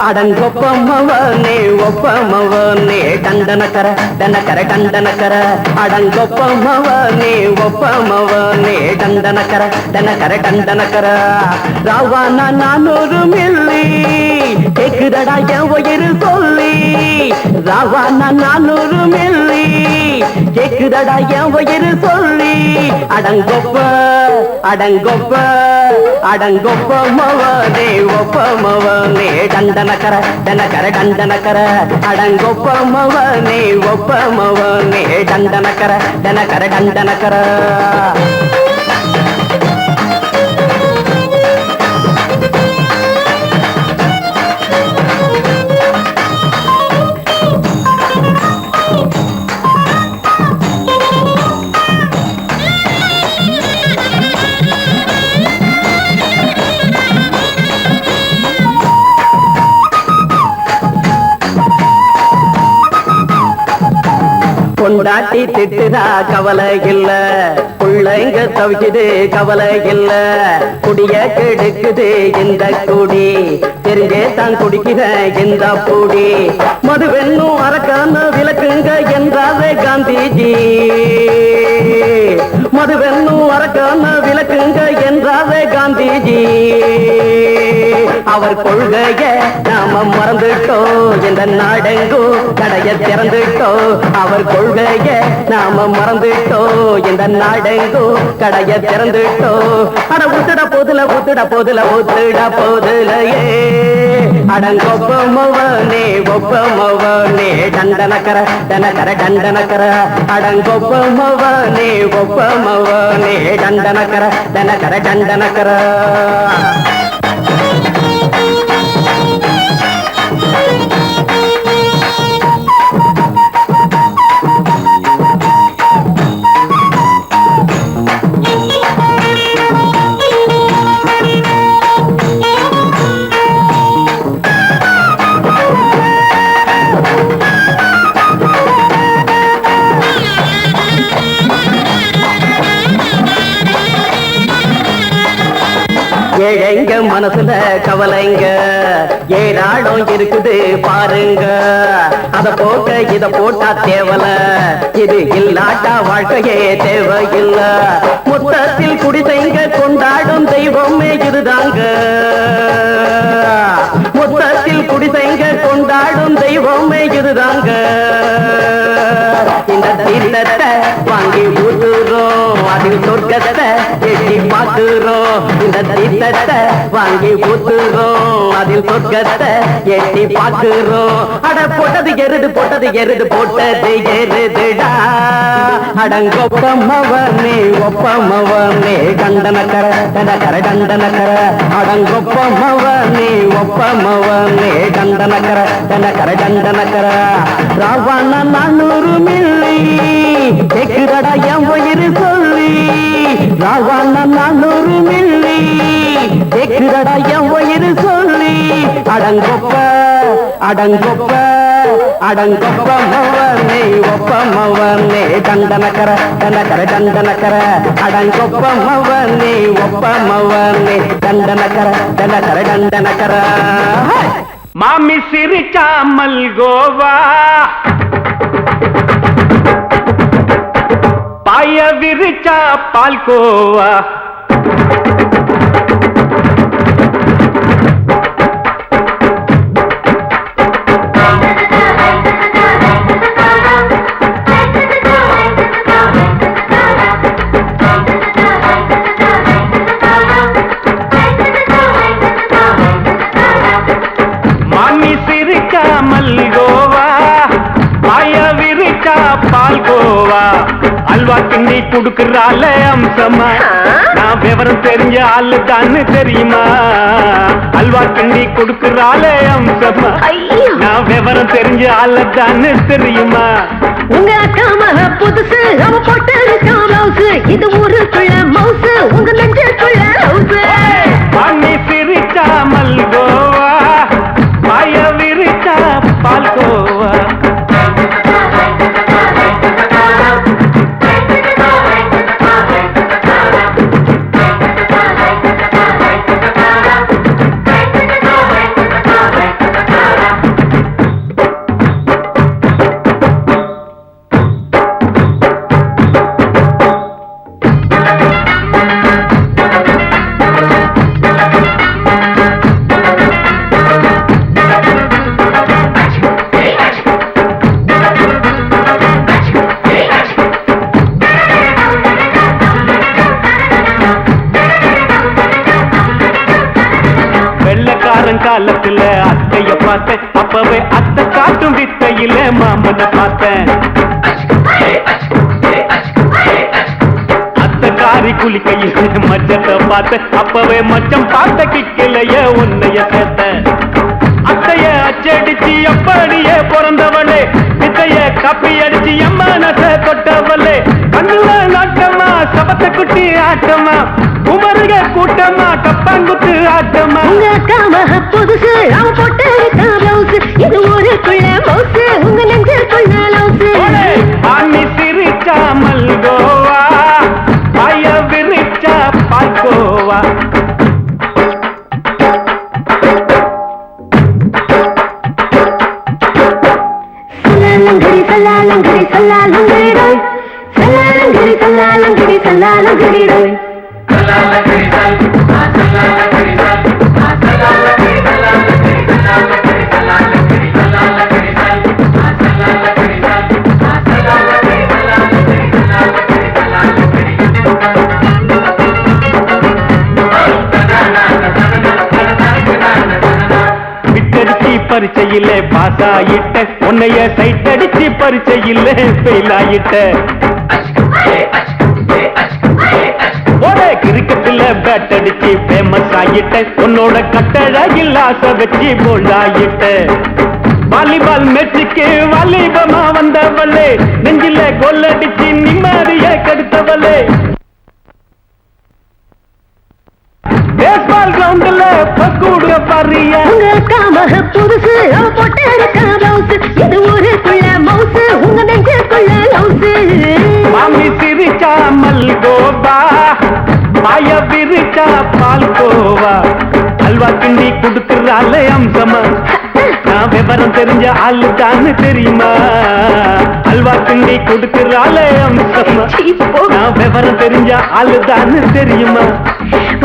அடங்கொப்பமவனே ஒப்பமவனே டண்டனக்கர டனக்கர டண்டனக்கர அடங்கொப்பமவனே ஒப்பமவனே டண்டனக்கர டனக்கர டண்டனக்கர ராவானா 400 milli கேக்குதடா என் உயிர் சொல்லி ராவானா 400 milli கேக்குதடா என் உயிர் சொல்லி அடங்கொப்ப அடங்கொப்ப அடங்கொப்பமவனே ஒப்பமவனே டண்டனக்கர டனக்கர டண்டனக்கர அடங்கொப்பமவனே ஒப்பமவனே டண்டனக்கர டனக்கர டண்டனக்கர கொண்டாட்டி திட்டுதா கவலை இல்ல புள்ளைங்க தவிக்குது கவலை இல்ல குடிய கெடுக்குது இந்த குடி தெரிஞ்சே தான் குடிக்கிற இந்த பூடி மதுவென்னும் அரக்கான விளக்குங்க என்றாவே காந்திஜி மதுவென்னும் அரக்கான விளக்குங்க என்றாவே காந்திஜி அவர் கொள்கைய நாம மறந்துட்டோம் இந்த நாடெங்கோ கடைய திறந்துட்டோம் அவர் கொள்கைய நாம மறந்துட்டோம் இந்த நாடெங்கோ கடைய திறந்துட்டோம் அட ஊத்துட போதுல ஊத்துட போதுல ஊத்துட போதுலையே அடங்கொப்பமவனே ஒப்பமவனே டண்டனக்கர டனக்கர டண்டனக்கர அடங்கொப்பமவனே ஒப்பமவனே டண்டனக்கர டனக்கர டண்டனக்கர ஏழைங்க மனசுல கவலைங்க ஏராளம் இருக்குது பாருங்க அத போட்ட இத போட்டா தேவல இது இல்லாட்டா வாழ்க்கையே தேவையில்ல மொத்தத்தில் குடிசைங்க கொண்டாடும் தெய்வமே இதுதாங்க மொத்தத்தில் குடிசைங்க கொண்டாடும் தெய்வமே இதுதாங்க இந்த தீர்த்தத்தை வாங்கி ஊத்துறோம் அதில் சொர்க்கத்தை எட்டி பார்க்கிறோம் இந்த தீர்த்தத்தை வாங்கி ஊத்துறோம் அதில் சொர்க்கத்தை எட்டி பார்க்கிறோம் அட போட்டது எருது போட்டது எருதுடா அடங்கொப்பமவனே ஒப்பமவனே டண்டனக்கர டனக்கர டண்டனக்கர அடங்கொப்பமவனே ஒப்பமவனே டண்டனக்கர டனக்கர டண்டனக்கர ராவானா 400 மில்லி கேக்குதடா என் உயிர் சொல்லி ராவானா 400 மில்லி கேக்குதடா என் உயிர் சொல்லி அடங்கொப்ப அடங்கொப்ப அடங்கொப்பமவனே ஒப்பமவனே டண்டனக்கர டனக்கர டண்டனக்கர அடங்கொப்பமவனே ஒப்பமவனே டண்டனக்கர டனக்கர டண்டனக்கர மாமி சிரிச்சா மல்கோவா பாய விரிச்சா பால்கோவா மாமி சிரிச்சா மல்கோவா பாய விரிச்சா பால்கோவா அல்வா கிண்டி குடுக்கறால அம்சமா நான் விவரம் தெரிஞ்ச ஆளு தான்னு தெரியுமா அல்வா கிண்டி குடுக்கறால அம்சமா நான் விவரம் தெரிஞ்ச ஆளு தான்னு தெரியுமா உங்க அக்கா மக புதுசு அவ போட்டு பிளவுஸ் இது ஊருக்குள்ள மவுசு உங்க நெஞ்சுக்குள்ள ஹவுஸ் மாமி சிரிச்சா மல்கோவா பாய விரிச்சா பால்கோவா பார்த்தேன் அப்பவே அத்தை காட்டும் வித்தையில மாமனை பார்த்தேன் அத்தை காரி குளிக்கையில மச்சத்தை பார்த்தேன் அப்பவே மச்சம் பார்த்த கிக்கலைய உன்னைய சேர்த்த அத்தைய அச்சடிச்சு அப்படியே பிறந்தவளே வித்தைய காப்பி அடிச்சு எம்மனச தொட்டவளே கண்ணுல நாட்டமா சபத்த குட்டி ஆட்டமா உமருக கூட்டமா கப்பாங்குத்து ஆட்டமா உங்க அக்கா மக புதுசு அவ போட்டு பிளவுஸ் இது ஊருக்குள்ள மவுசு உங்க நெஞ்சுக்குள்ள லவுசு ஆணி சிரிச்சா மல்கோவா பாய விரிச்சா பால்கோவா சல்லாலங்கடி சல்லாலங்கடி சல்லாலங்கடி சல்லாலங்கடி சல்லாலங்கடி விட்டடிச்சு பரிச்சையிலே பாஸ் ஆயிட்ட உன்னைய சைட் அடிச்சு பரிச்சையிலே ஃபெயில் ஆயிட்ட ஒரே கிரிக்கெட்ல பேட் அடிச்சு ஃபேமஸ் ஆயிட்ட உன்னோட கட்டழகில் ஆசை வச்சு போல்ட் ஆயிட்ட வாலிபால் மேட்சுக்கு வாலிபமா வந்தவளே நெஞ்சில கோல் அடிச்சு நிம்மதிய கெடுத்தவளே பேஸ்பால் கிரவுண்ட்ல பக்கூட பாரியா உங்க அக்கா மக புதுசு அவ போட்டு பிளவுஸ் இது ஊருக்குள்ள மவுசு உங்க நெஞ்சுக்குள்ள லவுசு மாமி சிரிச்சா மல்கோவா பாய விரிச்சா பால்கோவா அல்வா கிண்டி குடுக்கறால அம்சமா நான் விவரம் தெரிஞ்ச ஆளு தானு தெரியுமா அல்வா கிண்டி குடுக்கறால அம்சமா நான் விவரம் தெரிஞ்ச ஆளு தானு தெரியுமா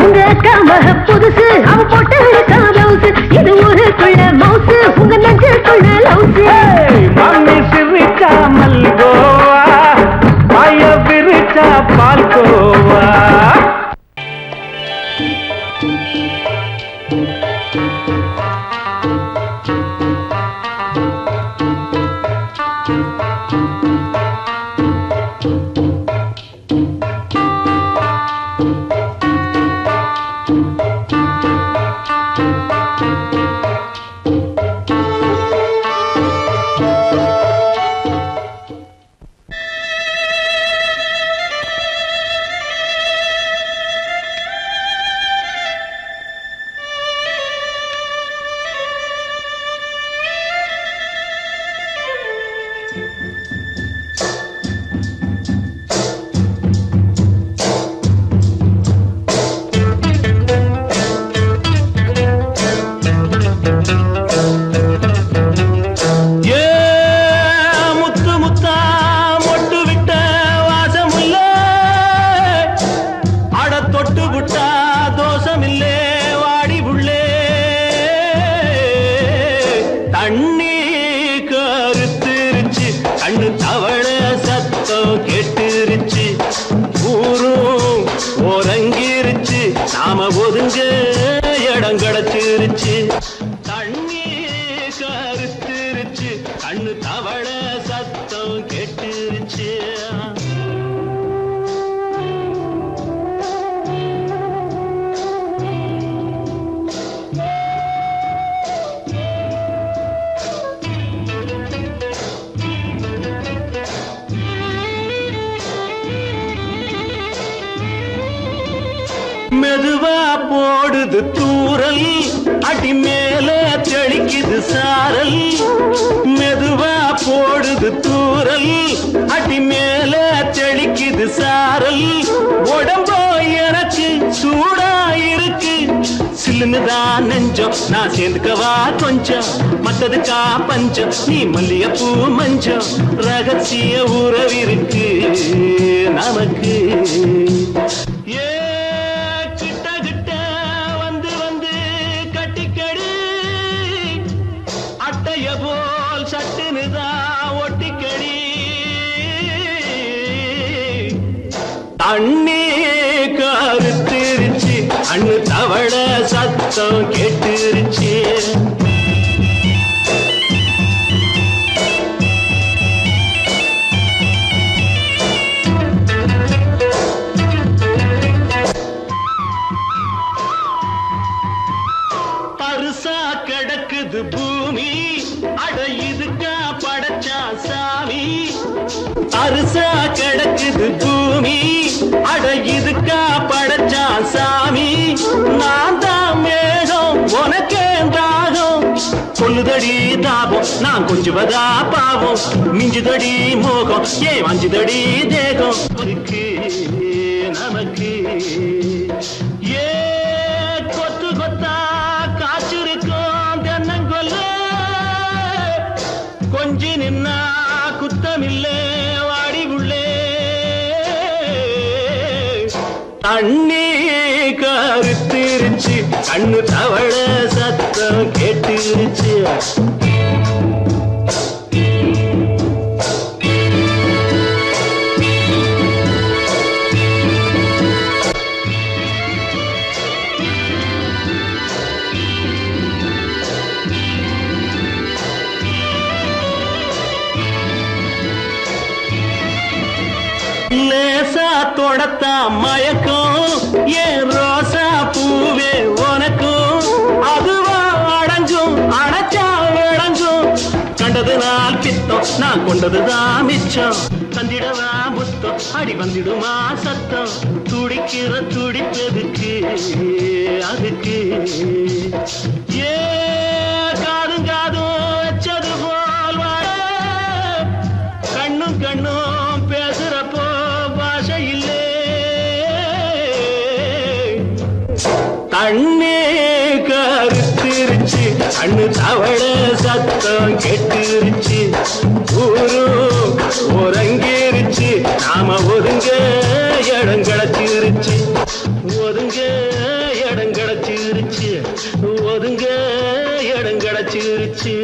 உங்க அக்கா மக புதுசு அவ போட்டு பிளவுஸ் இது ஊருக்குள்ள மவுசு உங்க நெஞ்சுக்குள்ள லவுசு மாமி சிரிச்சா மல்கோவா பாய விரிச்சா பால்கோவா மெதுவா போடுது தூரல் அடி மேல தெளிக்குது சாரல் மெதுவா போடுது தூரல் அடி மேல தெளிக்குது சாரல் உடம்போ எனக்கு சூடா இருக்கு சில்லுன்னுதான் நெஞ்சம் நான் சேர்ந்துக்கவா கொஞ்சம் மத்ததுக்கா பஞ்சம் நீ மல்லிகைப்பூ மஞ்சம் ரகசிய உறவிருக்கு நமக்கு அண்ணே கருத்திருச்சு அண்ணு தவள சத்தம் கேட்டுருச்சு சாமி நான் தான் மேகம் உனக்கேந்தாகும் கொல்லுதடி தாபம் நான் கொஞ்சுவதா பாவம் மிஞ்சுதடி மோகம் ஏன் வஞ்சுதடி தேகம் இருக்கு நமக்கு ஏ கொத்து கொத்தா காய்ச்சிருக்கும் தென்னங்கொல்ல கொஞ்சி நின்னா குத்தமில்லே வாடி உள்ளே தண்ணி கருத்திருச்சு கண்ணு தவள சத்தம் கேட்டுருச்சு லேசா தொடத்தா மயக்கம் ஏன் ரோசா பூவே உனக்கும் அதுவா அடைஞ்சும் அடைச்சா விளங்கும் கண்டது நாள் பித்தம் நான் கொண்டதுதான் மிச்சம் தந்திடவா புத்தம் அடி வந்திடுமா சத்தம் துடிக்கிற துடிப்பதுக்கு அதுக்கு ஏ காதும் காதும் வச்சது போல் வாழ கண்ணும் கண்ணும் பேசுறப்போ பாஷை இல்லே கண்ணே கருத்திருச்சு கண்ணு தவள சத்தம் கெட்டுருச்சு ஊரு உறங்கிருச்சு நாம ஒதுங்க இடம் கிடைச்சிருச்சு ஒதுங்க இடம் கிடைச்சிருச்சு ஒதுங்க இடம் கிடைச்சிருச்சு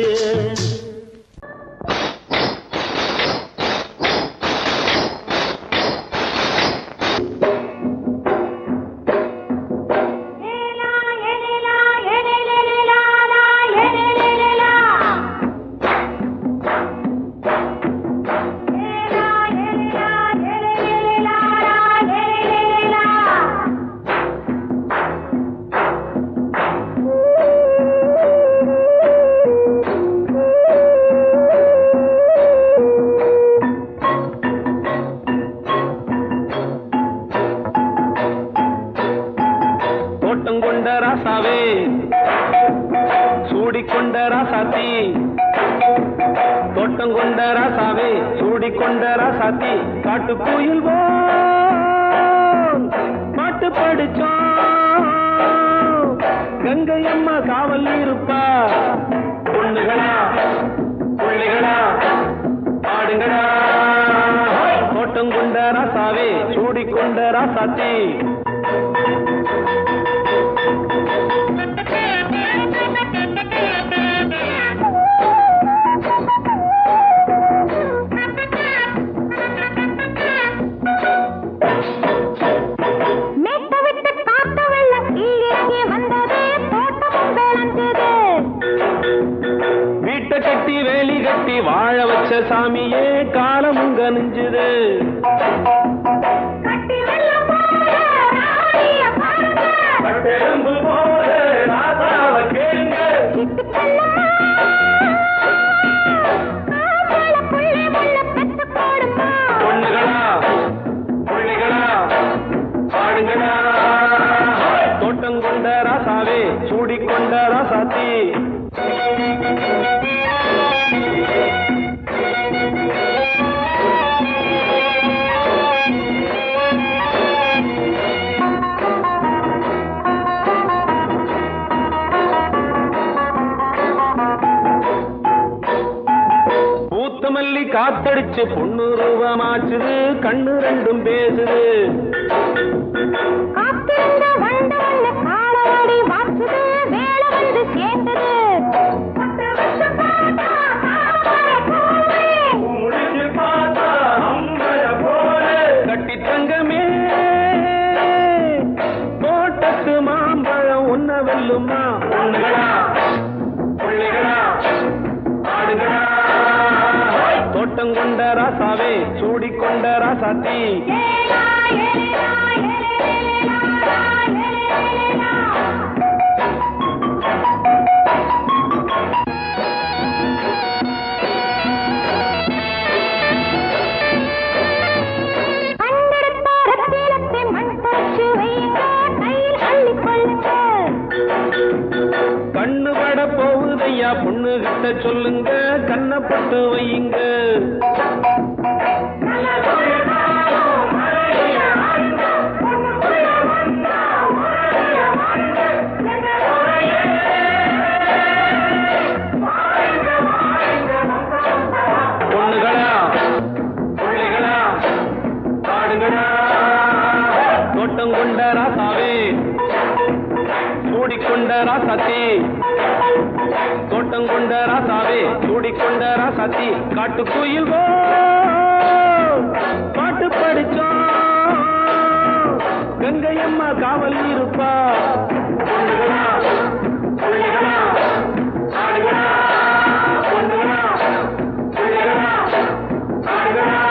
சூடிக்கொண்ட ராசாத்தி தோட்டம் கொண்ட ராசாவே சூடிக்கொண்ட ராசாத்தி காட்டு கோயில் பாட்டு படிச்சோம் கங்கை அம்மா காவல் இருப்பா பொண்ணுகளா பிள்ளைகளா பாடுங்களா தோட்டம் கொண்ட ராசாவே சூடிக்கொண்ட ராசாத்தி கட்டி வேலி கட்டி வாழ வச்ச சாமியே காலமுங்க நெஞ்சுது பொண்ணுகளா பிள்ளைகளா பாடுங்களா தோட்டம் கொண்ட ராசாவே சூடிக்கொண்ட ராசாத்தி பூத்தமல்லி காத்தடிச்சு பொண்ணு ரூபமாச்சுது கண்ணு ரெண்டும் பேசுது கட்டி தங்கமே தோட்டத்து மாம்பழம் உன்ன வெல்லுமா பொண்ணுகளா பிள்ளைகளா ஆடுகளா தோட்டம் கொண்ட ராசாவே சூடிக்கொண்ட ராசாத்தி கை கிட்ட சொல்லுங்க கண்ணப்பட்டு வையுங்க பொண்ணுகளா பிள்ளைகளா காடுகளா தோட்டம் கொண்ட ராசாவே சூடிக்கொண்ட ராசாத்தி தோட்டம் கொண்ட ராசாவே சூடிக்கொண்ட ராசாத்தி காட்டுக்குயில் பாட்டு படிச்சோம் கங்கையம்மா காவல் இருப்பா பொண்ணுகளா பிள்ளைகளா காடுகளா பொண்ணுகளா பிள்ளைகளா காடுகளா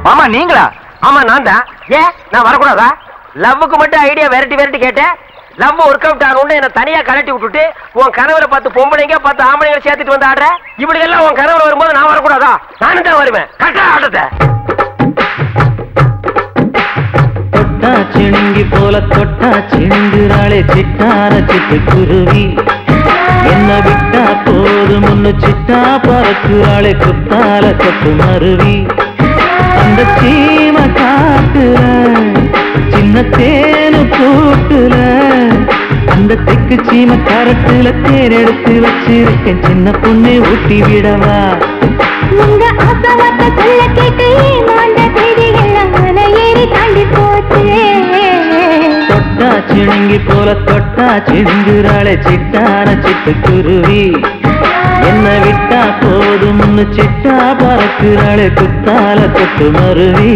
மாமா நீங்களா? ஆமா நான் தான். ஏன் நான் வரக்கூடாதா? லவ்வுக்கு மட்டும் ஐடியா வெரைட்டி கேட்டேன். லவ் ஒர்க் அவுட் ஆகணும்னு என்ன தனியா கலட்டி விட்டுட்டு உன் கனவுல 10 பொம்பளைங்க 10 ஆம்பளைங்க சேர்த்துட்டு வந்து ஆடுற. இப்படி எல்லாம் உன் கனவுல வரும்போது நான் வரக்கூடாதா? நானும் தான் வருவேன். கரெக்டா ஆட்டத்தை தொட்டா சிணுங்கி போல தொட்டா சிணுங்குறாளே சிட்டார சிட்டு குருவி என்ன விட்டா போதும் முன்னு சிட்டா பறக்குறாளே குத்தால கொட்டு மருவி அந்த சீம காட்டுல சின்ன தேனு கூட்டுல அந்த தெக்கு சீம கரட்டுல தேர் எடுத்து வச்சிருக்கேன் சின்ன பொண்ணு ஊட்டி விடவா உங்க ஆசவாத்த சொல்ல கேட்டு மாண்ட தேடி எல்லாம் மலை ஏறி தாண்டி போச்சு தொட்டா சிணுங்கி போல தொட்டா சிணுங்குறாளே சிட்டான சிட்டு குருவி என்ன விட்டா போதும் சிட்டா பறக்குறாளே குத்தால கொட்டு மருவி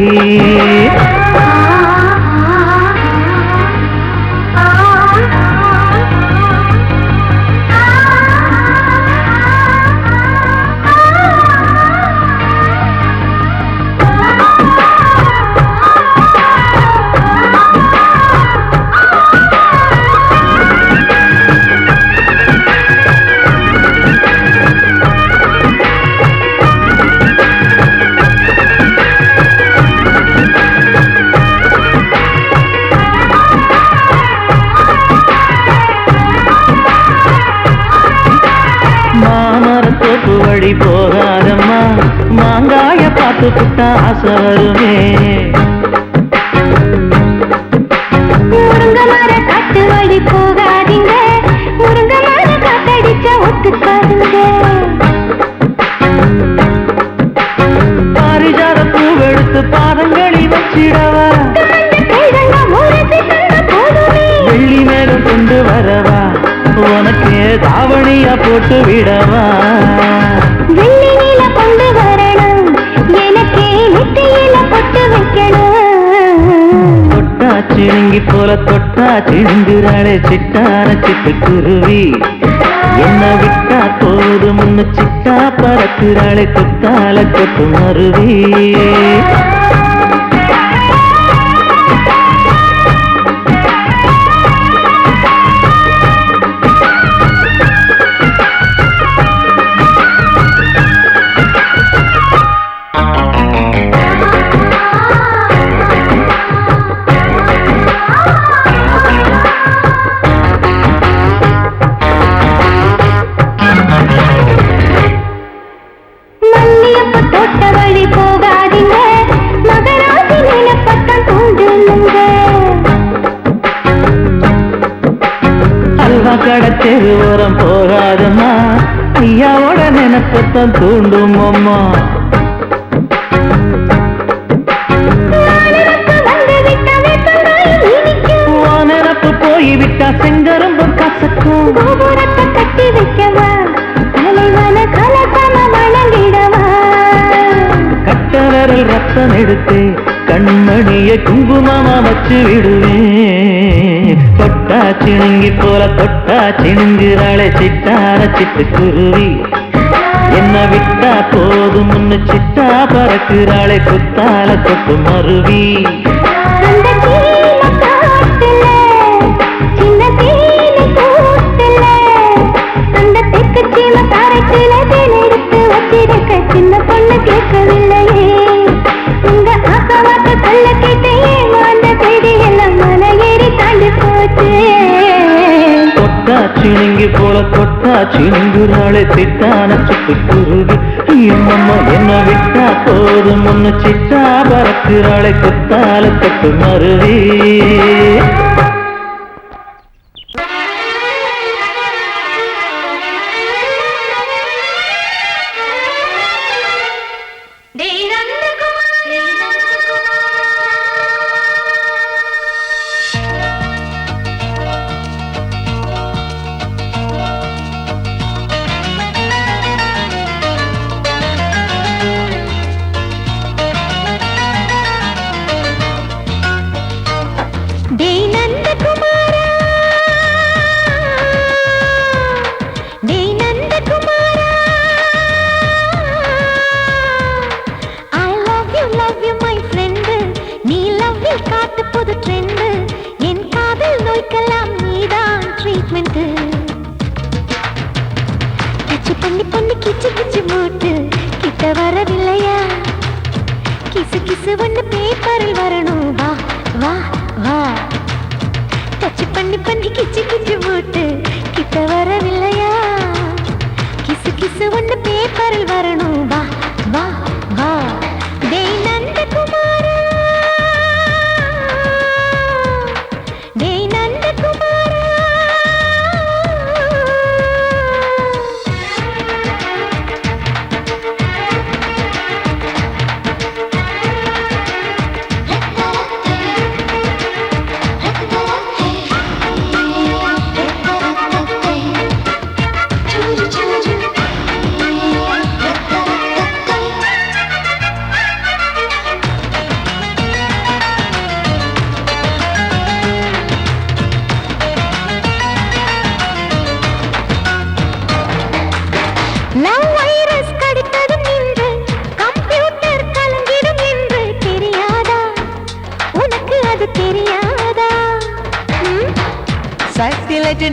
மாமரத்தோப்பு வழி போகாதம்மா மாங்காய பார்த்து புட்டா ஆசை வருமே முருங்க மர காட்டு வழி போகாதீங்க முருங்க மர காத்தடிச்ச ஒத்துக்காதுங்க பாரிஜாத பூவெடுத்து பாதங்களில் வச்சிடவா வெள்ளி மேலும் கொண்டு வரவா உனக்கு தாவணியா போட்டு விடவா வெள்ளி நீல கொண்டு வரணும் எனக்கே நெத்தியில பொட்டு வைக்கணும் தொட்டா சிணுங்கி போல தொட்டா சிணுங்குறாளே சிட்டான சிட்டு குருவி என்ன விட்டா போதும் சிட்டா பறக்குறாளே குத்தால கொட்டு மருவி தோட்ட வழி போகாதீங்க மகராசி நிலப்பட்டம் தூண்டுங்க அல்வா கடை தெருவோரம் போகாதம்மா ஐயாவோட நினைப்பத்தான் தூண்டும் அம்மா நினப்பு போய்விட்டா செங்கரும்பு கசக்கும் கோபுரத்தை கட்டி வைக்கவா தலைவன கலசம வணங்கிடவா கட்ட விரல் ரத்தம் எடுத்து கண்மணிய கைய குங்குமமா வச்சு விடுவேன். தொட்டா சிணுங்கி போல தொட்டா சிணுங்குறாளே சிட்டார சிட்டுக்குருவி. என்ன விட்டா போதும் முன்னு சிட்டா பறக்குறாளே குத்தால தொட்டு மருவி. சின்ன பொண்ணு கேட்கவில்லையே உங்க ஆசவாக்க சொல்ல கேட்டையே அந்த செய்தி எல்லாம் மலை ஏறி தாண்டி போச்சு. தொட்டா சிணுங்கி போல தொட்டா சிணுங்குறாளே சிட்டான சிட்டுக்குருவி. அம்மா என்ன விட்டா போதும் முன்னு சிட்டா பறக்குறாளே குத்தால தொட்டு மருவி.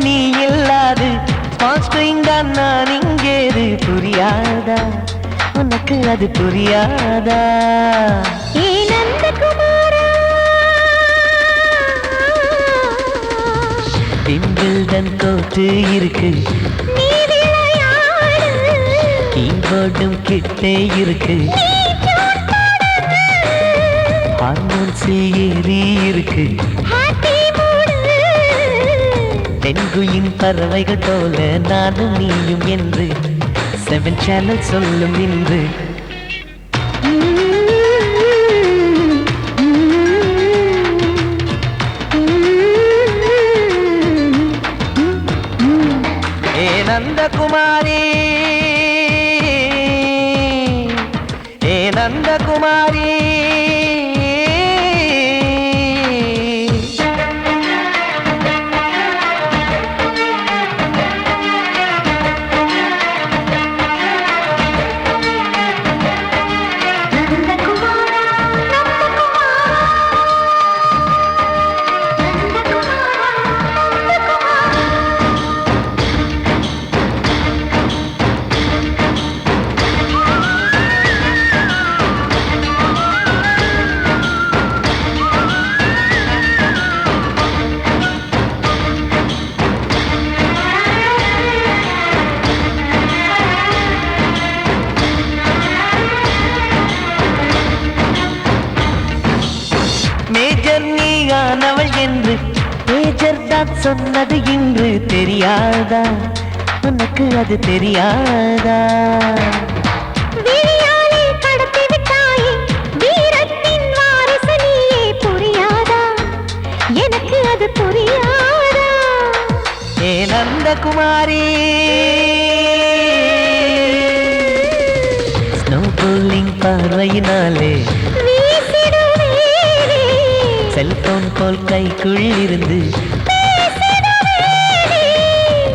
நீ இல்லாது நான் இங்கேது புரியாதா உனக்கு அது புரியாதா? விம்பிள்டன் கோட்டு இருக்கு கீபோர்டும் கிட்டே இருக்கு ஹார்மோன்ஸில் ஏறி இருக்கு தென்குயின் பறவைகள் போல நானும் நீயும் என்று 7 சேனல் சொல்லும் இன்று. ஏ நந்தகுமாரி ஏ நந்தகுமாரி என்று பேஜர் தான் சொன்னது இன்று தெரியாதா உனக்கு அது தெரியாதா? எனக்கு அது புரியாதா? ஏ நந்தகுமாரி ஸ்னோ போலிங் பார்வையினாலே செல்போன் போல் கைக்குள் இருந்து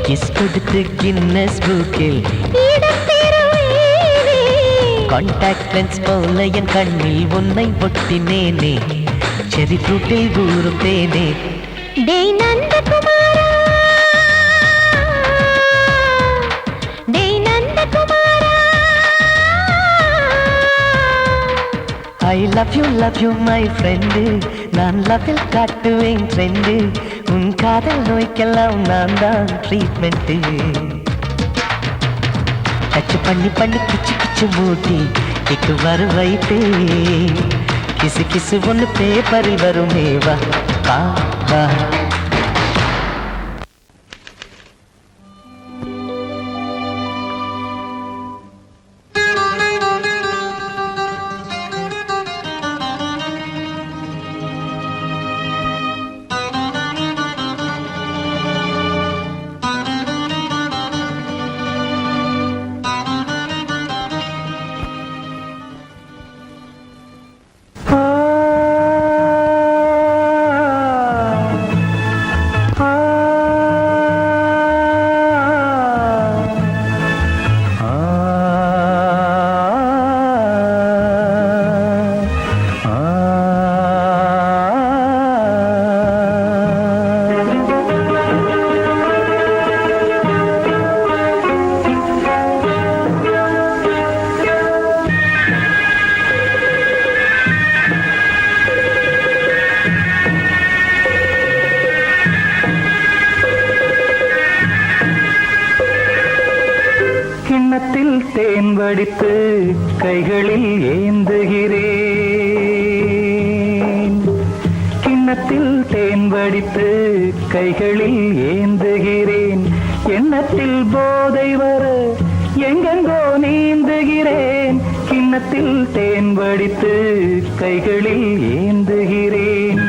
கிஸ் கொடுத்து கின்னஸ் புக்கில் கான்டாக்ட் லென்ஸ் போல என் கண்ணில் உன்னை ஒட்டினேனே செரி ஃப்ரூட்டில் ஊறும் தேனே டேய் நந்தகுமாரா டேய் நந்தகுமாரா I love you my friend நான் லவ்வில் காட்டுவேன் ட்ரெண்டு உன் காதல் நோய்க்கெல்லாம் நான் தான் ட்ரீட்மெண்ட்டு டச் பண்ணி கிச்சு கிச்சு மூட்டி கிக்கு வர வைத்தே கிசு கிசு ஒன்று பேப்பரில் வருமே வா வா கிண்ணத்தில் தேன் வடித்து கைகளில் ஏந்துகிறேன் கிண்ணத்தில் தேன் வடித்து கைகளில் ஏந்துகிறேன் எண்ணத்தில் போதை வர எங்கெங்கோ நீந்துகிறேன் கிண்ணத்தில் தேன் வடித்து கைகளில் ஏந்துகிறேன்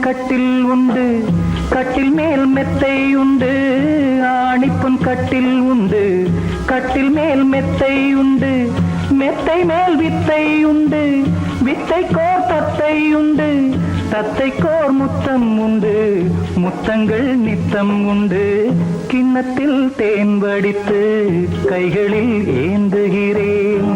கட்டில் உண்டு கட்டில் மேல் மெத்தை உண்டு ஆணிப்பொன் கட்டில் உண்டு கட்டில் மேல் மெத்தை உண்டு மெத்தை மேல் வித்தை உண்டு வித்தை கோர் தத்தை உண்டு தத்தை கோர் முத்தம் உண்டு முத்தங்கள் நித்தம் உண்டு கிண்ணத்தில் தேன் வடித்து கைகளில் ஏந்துகிறேன்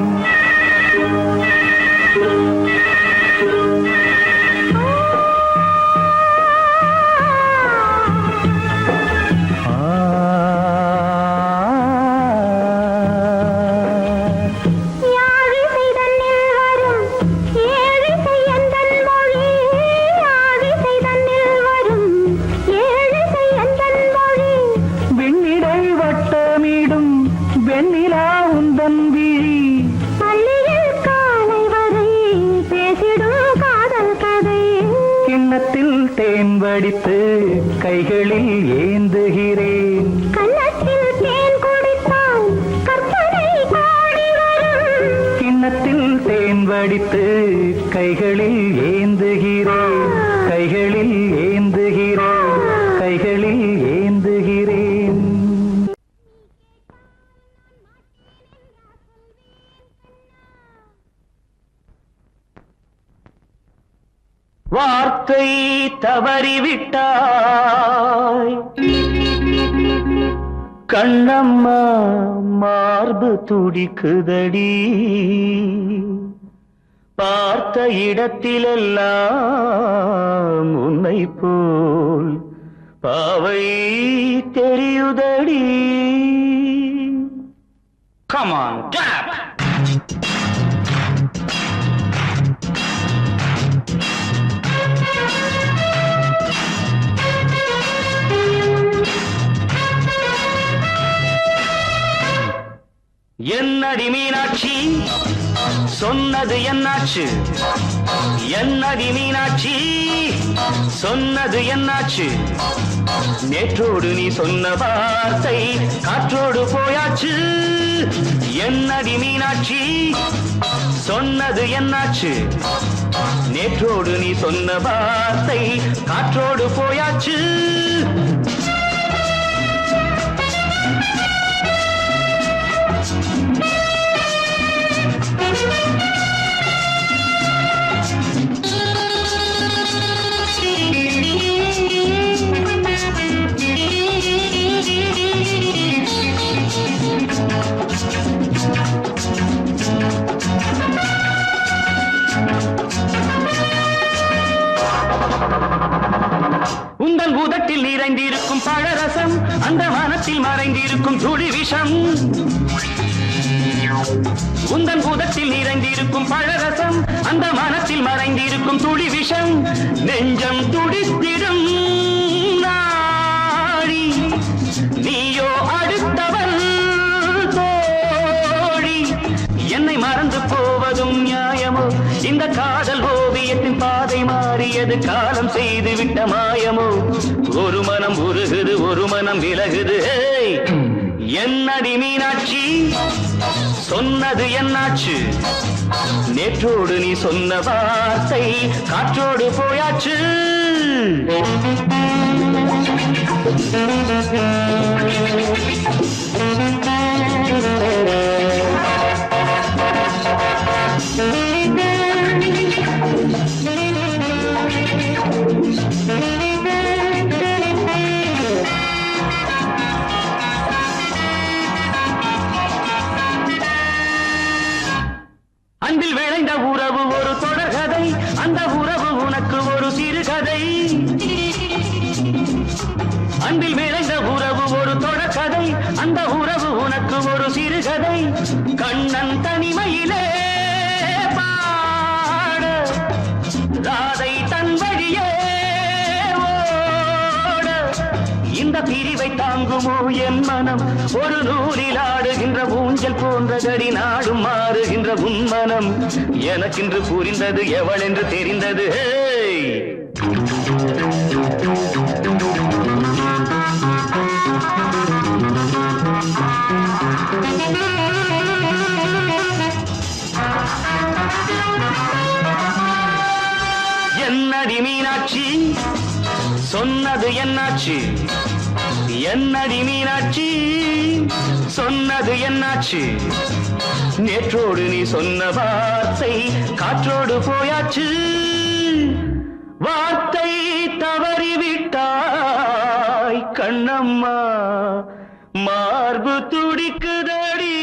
தேன் வடித்து கைகளில் ஏந்துகிறேன் கன்னத்தில் தேன் குடித்தால் கற்பனை கோடி வரும் கிண்ணத்தில் தேன் வடித்து கைகளில் ஏந்துகிறேன் கைகளில் ஏந்துகிறேன் கைகளில் வார்த்தை தவறிவிட்டாய் கண்ணம்மா மார்பு துடிக்குதடி பார்த்த இடத்திலெல்லாம் உன்னை போல் பாவை தெரியுதடி. Come on, tap! என்னடி மீனாட்சி சொன்னது என்னாச்சு? என்னடி மீனாட்சி சொன்னது என்னாச்சு? நேற்றோடு நீ சொன்ன வார்த்தை காற்றோடு போயாச்சு. என்னடி மீனாட்சி சொன்னது என்னாச்சு? நேற்றோடு நீ சொன்ன வார்த்தை காற்றோடு போயாச்சு. உந்தன் பூதத்தில் நிறைந்திருக்கும் பழரசம் அந்த வானத்தில் மறைந்திருக்கும் துளி விஷம். உந்தன் பூதத்தில் நிறைந்திருக்கும் பழரசம் அந்த வானத்தில் மறைந்திருக்கும் துளி விஷம். நெஞ்சம் துடித்திடும் நாடி நீயோ அடுத்தவள் தோழி. என்னை மறந்து போவதும் நியாயமோ? இந்த காதல் ஓவியத்தின் பாதை மாறியது காலம் செய்து விட்ட மாயமோ? ஒரு மனம் உருகுது ஒரு மனம் விலகுது. என்னடி மீனாட்சி சொன்னது என்னாச்சு? நேற்றோடு நீ சொன்ன வார்த்தை காற்றோடு போயாச்சு. அன்பில் விளைந்த உறவு ஒரு தொடர்கதை, அந்த உறவு உனக்கு ஒரு சிறுகதை. அன்பில் விளைந்த உறவு ஒரு தொடர்கதை, அந்த உறவு உனக்கு ஒரு சிறுகதை. கண்ணன் தனிமையிலே பாட ராதை தன் வழியே ஓட. இந்த பிரிவை தாங்குமோ என் மனம்? ஒரு நூலில் ஆடுகின்ற ஊஞ்சல் போன்றதடி நாடும் மாறுகின்ற உன்மனம். எனக்கென்று புரிந்தது எவள் என்று தெரிந்தது. என்னடி மீனாட்சி சொன்னது என்னாச்சு? என்னடி மீனாட்சி சொன்னது என்னாச்சு? நேற்றோடு நீ சொன்ன வார்த்தை காற்றோடு போயாச்சு. வார்த்தை தவறிவிட்டாய் கண்ணம்மா மார்பு துடிக்குதடி.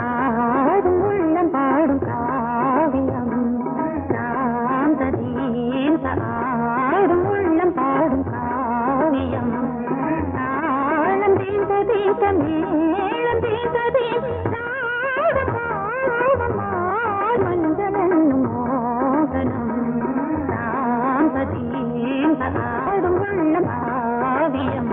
ஆடும் உள்ளம் பாடும் காவியம் ஆடும் உள்ளம் பாடும் காவியம் தாளம் தீந்த தீந்த மேளம் தீந்த தீந்த மஞ்சளும் மோகனம் ஆடும் உள்ளம் காவியம்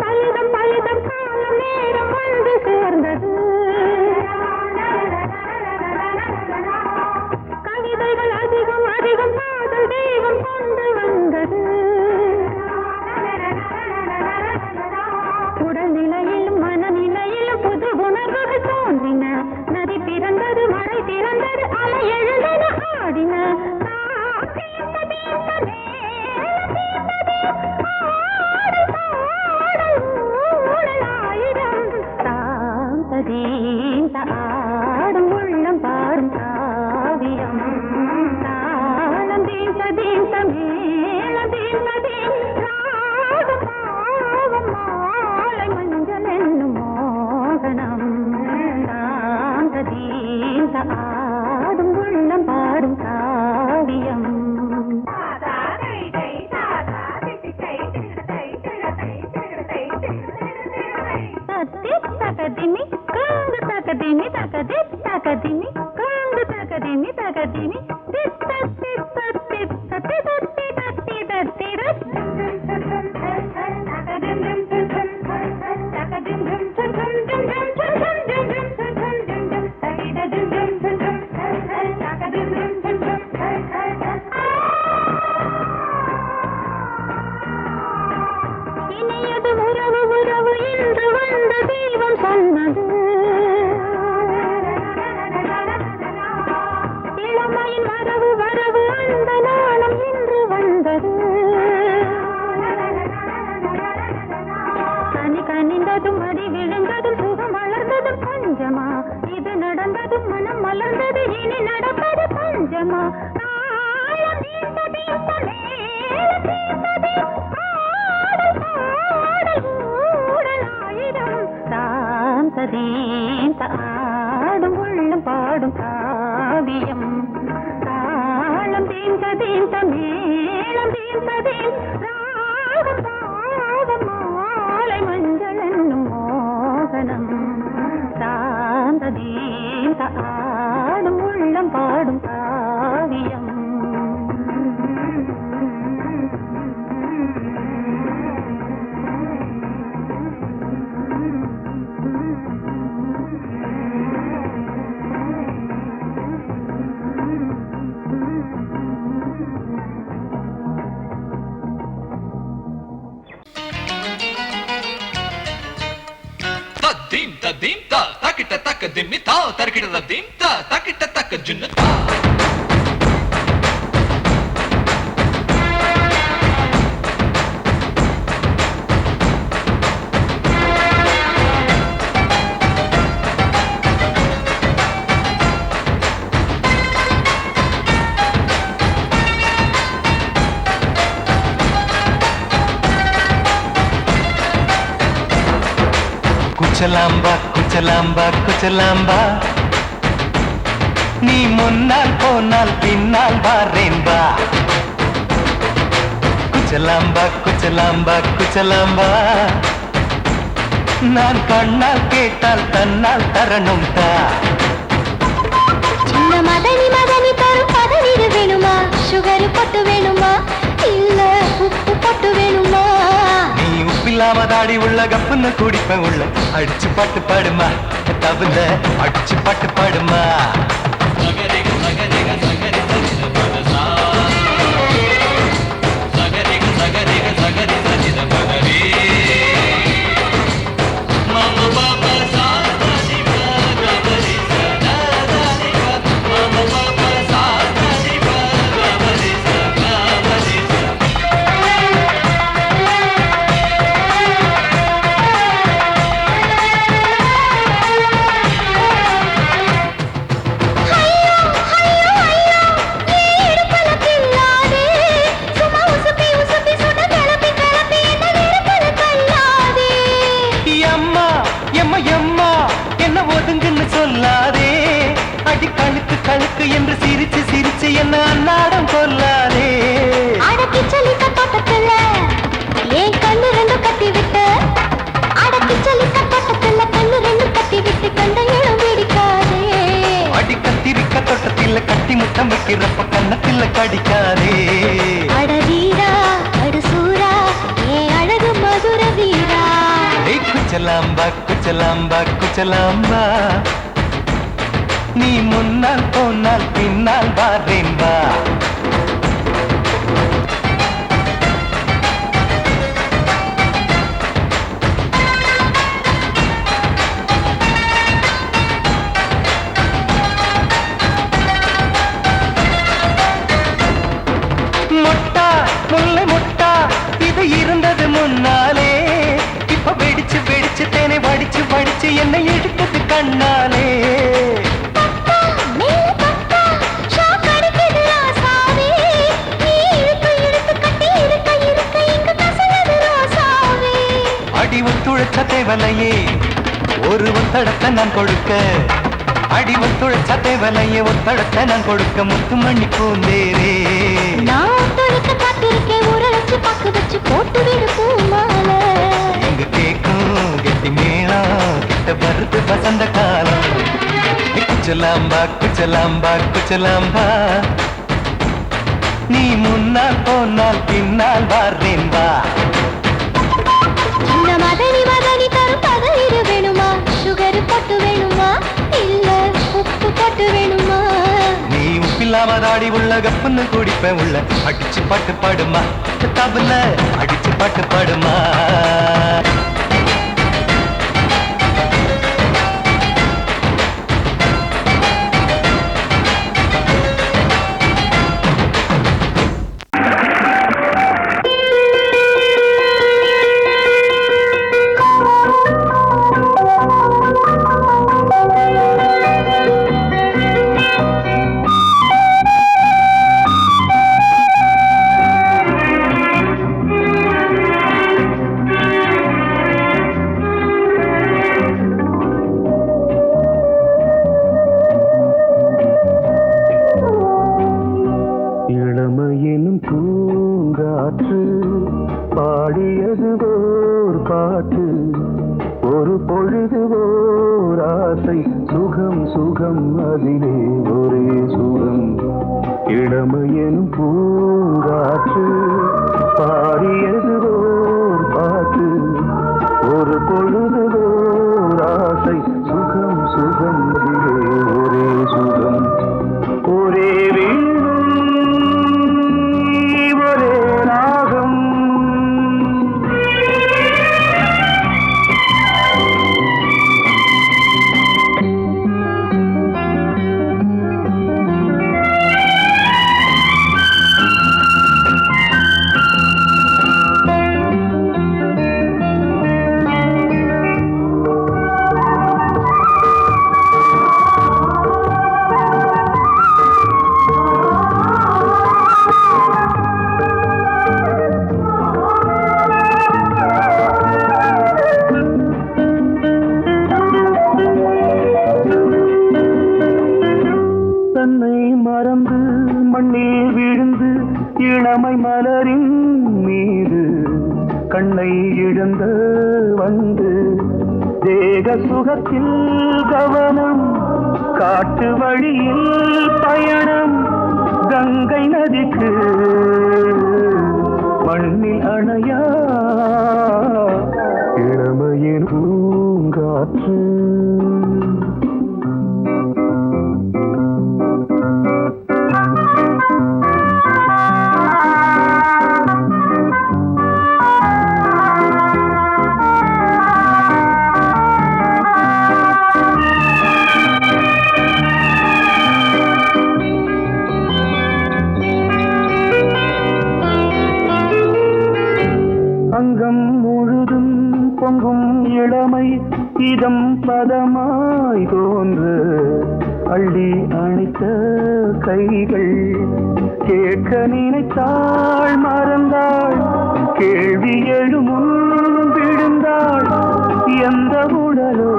பலிதம் பலிதம் காலம் நேரம் வந்து சேர்ந்தது கவிதைகள் அதிகம் அதிகம் காதல் தெய்வம் கொண்டு வந்தது உடல்நிலையிலும் மனநிலையிலும் புது உணர்வுகள் தோன்றின நதி பிறந்தது மழை பிறந்தது அலை எழுந்தது ஆடின ஆடும் உள்ளம் பாடும் காவியம் தாளம் தீந்த தீந்த மேளம் தீந்த தீந்த மாலை மஞ்சள் என்னும் மோகனம் தாந்த தீந்த ஆடும் உள்ளம் பாடும் காவியம் தகதினி காங்கு தகதினி தகதி தகதினி காங்கு தகதினி தகதினி தித்த தித்த தித்த தித்தி தத்தி தத்தி இனியது உறவு உறவு என்று வந்த தெய்வம் சொன்னது இளமையின் வரவு வரவு அந்த நாளம் இன்று வந்தது கனி கனிந்ததும் அடி விழுந்ததும் சுகம் வளர்ந்ததும் பஞ்சமா இது நடந்ததும் மனம் மலர்ந்தது இனி நடப்பது பஞ்சமா ஆடும் உள்ளம் பாடும் காவியம் தாளம் தீந்த தீந்த மேளம் தீந்த தீந்த மாலை மஞ்சள் என்னும் மோகனம் தாந்த தீந்த ஆடும் உள்ளம் பாடும் காவியம் dim ta takita tak dim ta tarkita dim ta takita tak jun ta குச்சலாம்பா குச்சலாம்பா குச்சலாம்பா நீ முன்னால் போனால் பின்னால் வாரேன்பா குச்சலாம்பா குச்சலாம்பா குச்சலாம்பா நான் கண்ணால் கேட்டால் தன்னால் தரணும் தா சின்ன மதனி மதனி தரும் பதநீர் வேணுமா சுகர் பொட்டு வேணுமா இல்ல உப்பு பொட்டு வேணுமா நீ உப்பில் இல்லாம தாடி உள்ள கப்புன்னு குடிப்பேன் உள்ள அடிச்சு பாட்டு பாடுமா தவிர அடிச்சு பாட்டு பாடுமா சொல்லாதே அடி கழுக்கு கழுக்கு என்று சிரிச்சு சிரிச்சு என்ன அன்னாடம் கொல்லாதே அடக்கி சொல்லிக்க தோட்டத்துல ஏன் கண்ணு ரெண்டு கட்டி விட்டு அடக்கி சொல்லிக்க தோட்டத்துல கண்ணு ரெண்டு கட்டி விட்டு கண்ட இடம் பிடிக்காதே அடி கத்திரிக்க தோட்டத்தில் கட்டி முட்டம் வைக்கிறப்ப கண்ணத்தில் கடிக்காதே அட வீரா அடு சூரா ஏன் அழகு மதுர வீரா குச்சலாம்பா குச்சலாம்பா குச்சலாம்பா நீ முன்னால் போனால் பின்னால் வாரேன் வா மொட்டா முல்லை மொட்டா இது இருந்தது முன்னாலே இப்ப வெடிச்சு வெடிச்சு தேனை வடிச்சு வடிச்சு என்னை எடுத்தது கண்ணாலே அடி ஒத்துழைச்ச தேவலையே ஒரு ஒத்தடத்தை நான் கொடுக்க அடி ஒத்துழைச்ச தேவலையே ஒத்தடத்தை நான் கொடுக்க முத்துமணி பூந்தேரே நான் தொழிக்க காத்திருக்கேன் உரளச்சு பக்கு வச்சு போட்டு விடு பூமாலை எங்க கேக்கும் கெட்டி மேளம் கிட்ட வருது வசந்த காலம் குச்சலாம்பா குச்சலாம்பா குச்சலாம்பா நீ முன்னால் போனால் பின்னால் வாரேன் வா இந்த மதனி மதனி தரும் பதனிடு வேணுமா சுகர் போட்டு வேணுமா இல்ல உப்பு போட்டு வேணுமா நீ உப்பில்லாம தாடி உள்ள கப்புன்னு குடிப்பேன் உள்ள அடிச்சு பாட்டு பாடுமா தபுல அடிச்சு பாட்டு பாடுமா இளமையினும் பூங்காற்று பாடியது ஓர் பாட்டு ஒரு பொழுது ஓர் ஆசை சுகம் சுகம் அதிலே ஒரே சுகம் இளமையினும் பூங்காற்று பாடியது ஓர் பாட்டு ஒரு பொழுது ஓர் ஆசை சுகம் சுகம் அதிலே ஒரே சுகம் ஒரே இளமை மலரின் மீது கண்ணை இழந்த வந்து தேக சுகத்தில் கவனம் காட்டு வழியில் பயணம் கங்கை நதிக்கு மண்ணில் அணையா பூங்காற்று அங்கம் முழுதும் பொங்கும் இளமை இதம் பதமாய் தோன்று அள்ளி அணைத்த கைகள் கேட்க நினைத்தாள் மறந்தாள் கேள்வி எழுமுன் விழுந்தாள் எந்த உடலோ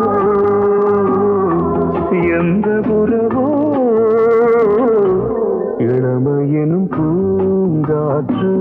எந்த உறவோ இளமையெனும் பூங்காற்று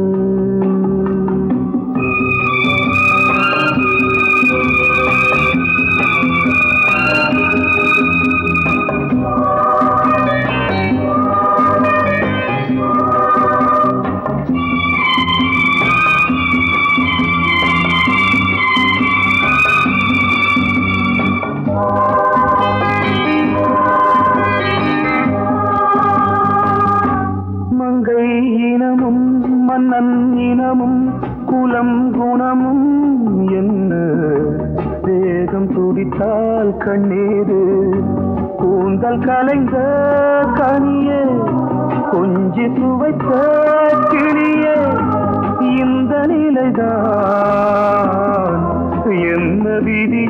மங்கை இனமும் மன்னன் இனமும் குலம் குணமும் என்ன வேகம் துடித்தால் கண்ணீரு கூந்தல் கலைந்த கனியே கொஞ்சி சுவைத்த கிளியே இந்த நிலைதான் என்ன விதி